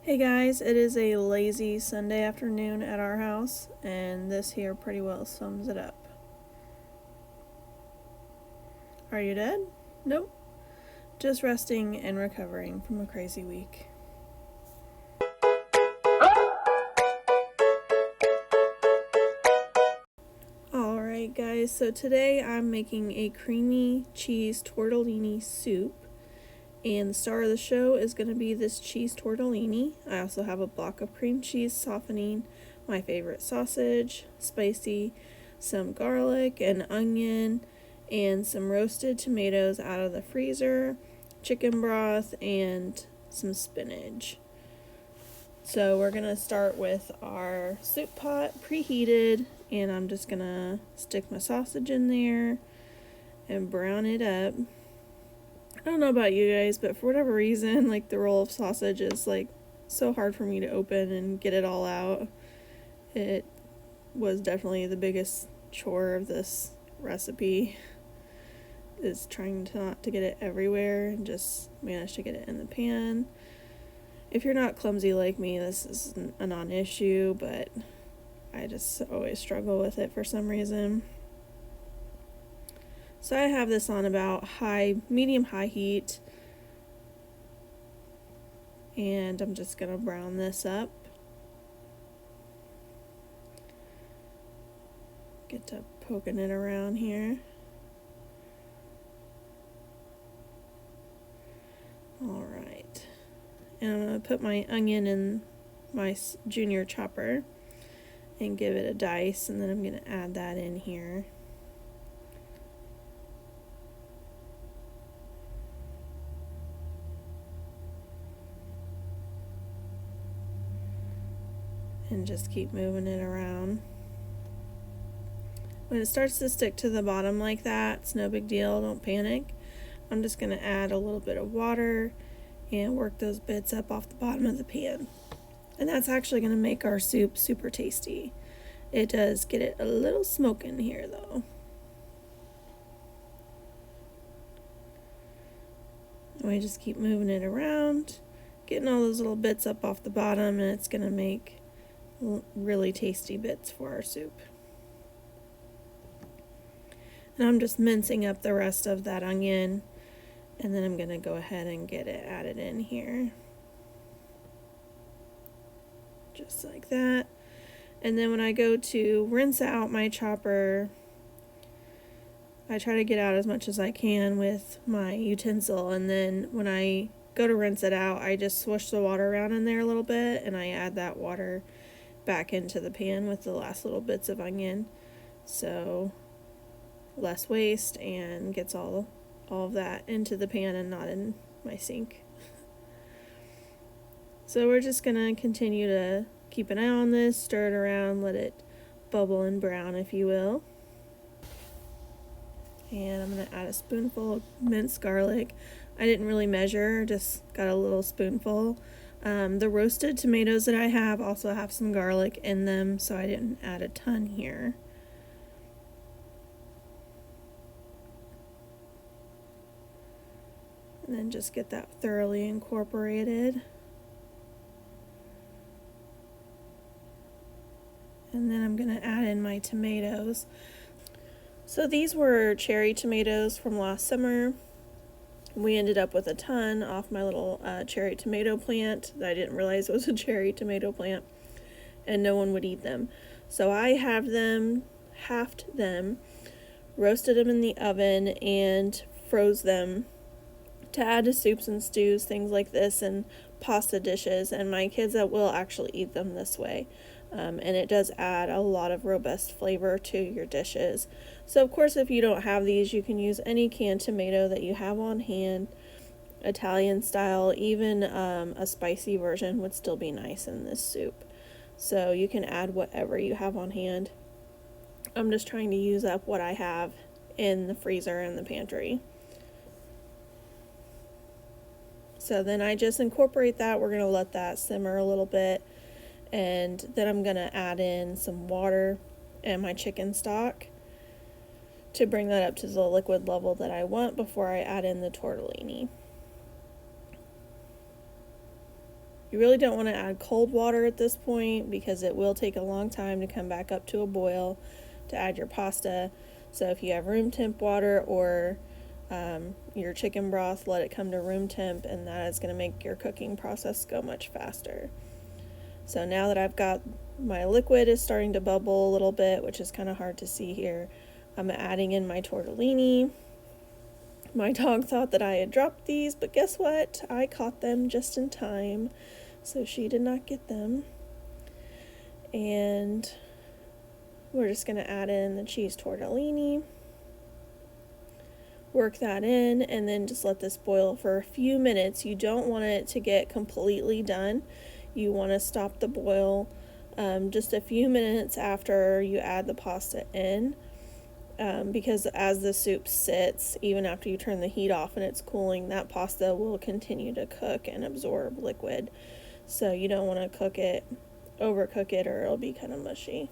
Hey guys, it is a lazy Sunday afternoon at our house, and this here pretty well sums it up. Are you dead? Nope. Just resting and recovering from a crazy week. Alright guys, so today I'm making a creamy cheese tortellini soup. And the star of the show is going to be this cheese tortellini. I also have a block of cream cheese softening, my favorite sausage, spicy, some garlic and onion, and some roasted tomatoes out of the freezer, chicken broth, and some spinach. So we're going to start with our soup pot preheated, and I'm just going to stick my sausage in there and brown it up. I don't know about you guys, but for whatever reason, like, the roll of sausage is like so hard for me to open and get it all out. It was definitely the biggest chore of this recipe, is trying to not to get it everywhere and just manage to get it in the pan. If you're not clumsy like me, this is a non-issue, but I just always struggle with it for some reason. So I have this on about medium-high heat, and I'm just going to brown this up. Get to poking it around here. Alright. And I'm going to put my onion in my junior chopper and give it a dice, and then I'm going to add that in here. And just keep moving it around. When it starts to stick to the bottom like that, it's no big deal, don't panic. I'm just going to add a little bit of water and work those bits up off the bottom of the pan. And that's actually going to make our soup super tasty. It does get it a little smoking here though. And we just keep moving it around, getting all those little bits up off the bottom, and it's going to make really tasty bits for our soup. And I'm just mincing up the rest of that onion, and then I'm going to go ahead and get it added in here. Just like that. And then when I go to rinse out my chopper, I try to get out as much as I can with my utensil, and then when I go to rinse it out, I just swoosh the water around in there a little bit, and I add that water back into the pan with the last little bits of onion, so less waste, and gets all of that into the pan and not in my sink. So we're just gonna continue to keep an eye on this, stir it around, let it bubble and brown, if you will. And I'm gonna add a spoonful of minced garlic. I didn't really measure, just got a little spoonful. The roasted tomatoes that I have also have some garlic in them, so I didn't add a ton here. And then just get that thoroughly incorporated. And then I'm going to add in my tomatoes. So these were cherry tomatoes from last summer. We ended up with a ton off my little cherry tomato plant that I didn't realize was a cherry tomato plant, and no one would eat them. So I halved them, roasted them in the oven, and froze them to add to soups and stews, things like this, and pasta dishes. And my kids will actually eat them this way. And it does add a lot of robust flavor to your dishes. So of course, if you don't have these, you can use any canned tomato that you have on hand, Italian style. Even a spicy version would still be nice in this soup. So you can add whatever you have on hand. I'm just trying to use up what I have in the freezer and the pantry. So then I just incorporate that. We're going to let that simmer a little bit. And then I'm going to add in some water and my chicken stock to bring that up to the liquid level that I want, before I add in the tortellini. You really don't want to add cold water at this point because it will take a long time to come back up to a boil to add your pasta. So if you have room temp water or your chicken broth, let it come to room temp, and that is going to make your cooking process go much faster. So now that I've got my liquid is starting to bubble a little bit, which is kind of hard to see here, I'm adding in my tortellini. My dog thought that I had dropped these, but guess what? I caught them just in time, so she did not get them. And we're just going to add in the cheese tortellini, work that in, and then just let this boil for a few minutes. You don't want it to get completely done. You want to stop the boil just a few minutes after you add the pasta in, because as the soup sits, even after you turn the heat off and it's cooling, that pasta will continue to cook and absorb liquid. So you don't want to overcook it, or it'll be kind of mushy.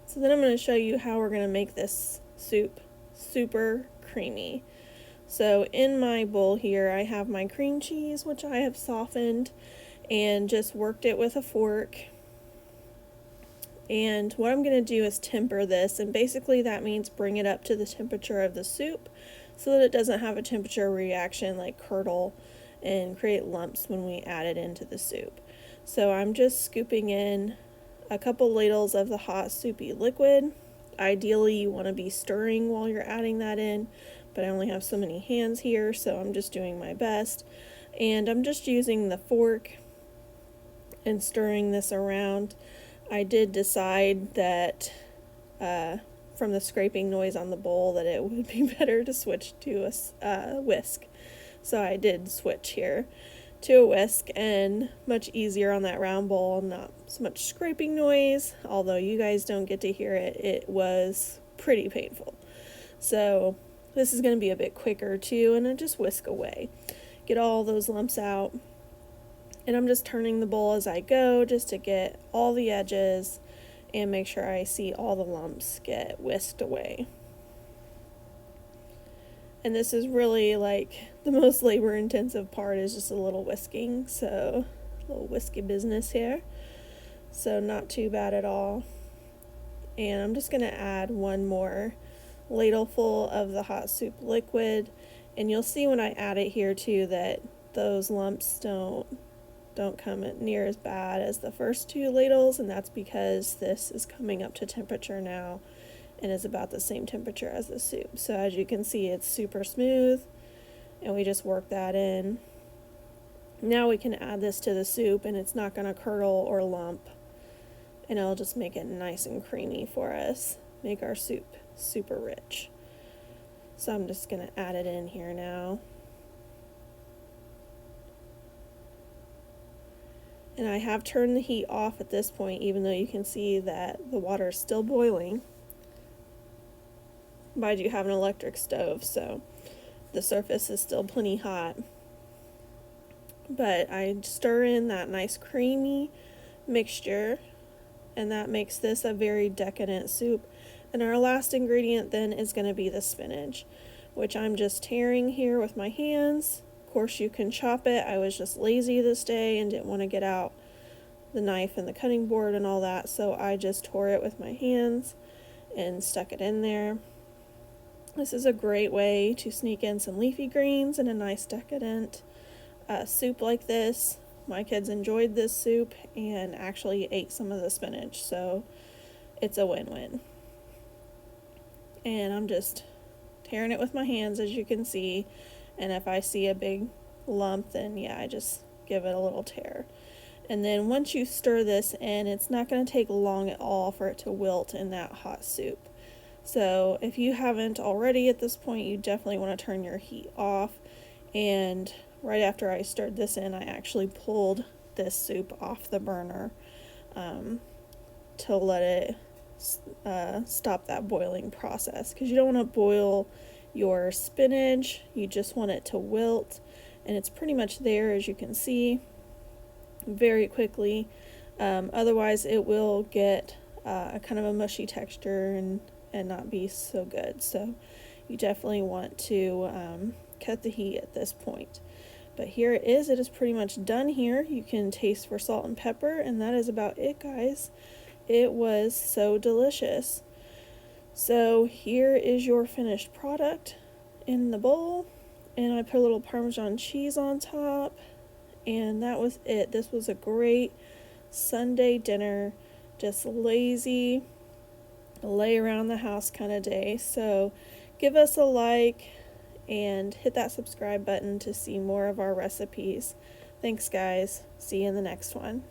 So then I'm going to show you how we're going to make this soup super creamy. So in my bowl here, I have my cream cheese, which I have softened and just worked it with a fork. And what I'm going to do is temper this, and basically that means bring it up to the temperature of the soup so that it doesn't have a temperature reaction like curdle and create lumps when we add it into the soup. So I'm just scooping in a couple ladles of the hot soupy liquid. Ideally you want to be stirring while you're adding that in, but I only have so many hands here, so I'm just doing my best. And I'm just using the fork and stirring this around. I did decide that from the scraping noise on the bowl that it would be better to switch to a whisk. So I did switch here to a whisk, and much easier on that round bowl, not so much scraping noise, although you guys don't get to hear it. It was pretty painful. So this is going to be a bit quicker too, and I just whisk away. Get all those lumps out. And I'm just turning the bowl as I go just to get all the edges and make sure I see all the lumps get whisked away. And this is really like the most labor intensive part, is just a little whisking. So a little whisky business here. So not too bad at all. And I'm just going to add one more ladleful of the hot soup liquid. And you'll see when I add it here too that those lumps don't come near as bad as the first two ladles, and that's because this is coming up to temperature now and is about the same temperature as the soup. So as you can see, it's super smooth, and we just work that in. Now we can add this to the soup, and it's not going to curdle or lump, and it'll just make it nice and creamy for us, make our soup super rich. So I'm just going to add it in here now. And I have turned the heat off at this point, even though you can see that the water is still boiling. But I do have an electric stove, so the surface is still plenty hot. But I stir in that nice creamy mixture, and that makes this a very decadent soup. And our last ingredient then is going to be the spinach, which I'm just tearing here with my hands. Of course, you can chop it. I was just lazy this day and didn't want to get out the knife and the cutting board and all that, so I just tore it with my hands and stuck it in there. This is a great way to sneak in some leafy greens and a nice decadent soup like this. My kids enjoyed this soup and actually ate some of the spinach, so it's a win-win. And I'm just tearing it with my hands, as you can see. And if I see a big lump, then yeah, I just give it a little tear. And then once you stir this in, it's not going to take long at all for it to wilt in that hot soup. So if you haven't already at this point, you definitely want to turn your heat off. And right after I stirred this in, I actually pulled this soup off the burner to let it stop that boiling process, because you don't want to boil your spinach, you just want it to wilt, and it's pretty much there, as you can see, very quickly. Otherwise it will get a kind of a mushy texture and not be so good. So you definitely want to cut the heat at this point. But here it is pretty much done here. You can taste for salt and pepper, and that is about it, guys. It was so delicious. So here is your finished product in the bowl, and I put a little Parmesan cheese on top, and that was it. This was a great Sunday dinner, just lazy, lay around the house kind of day. So give us a like and hit that subscribe button to see more of our recipes. Thanks, guys. See you in the next one.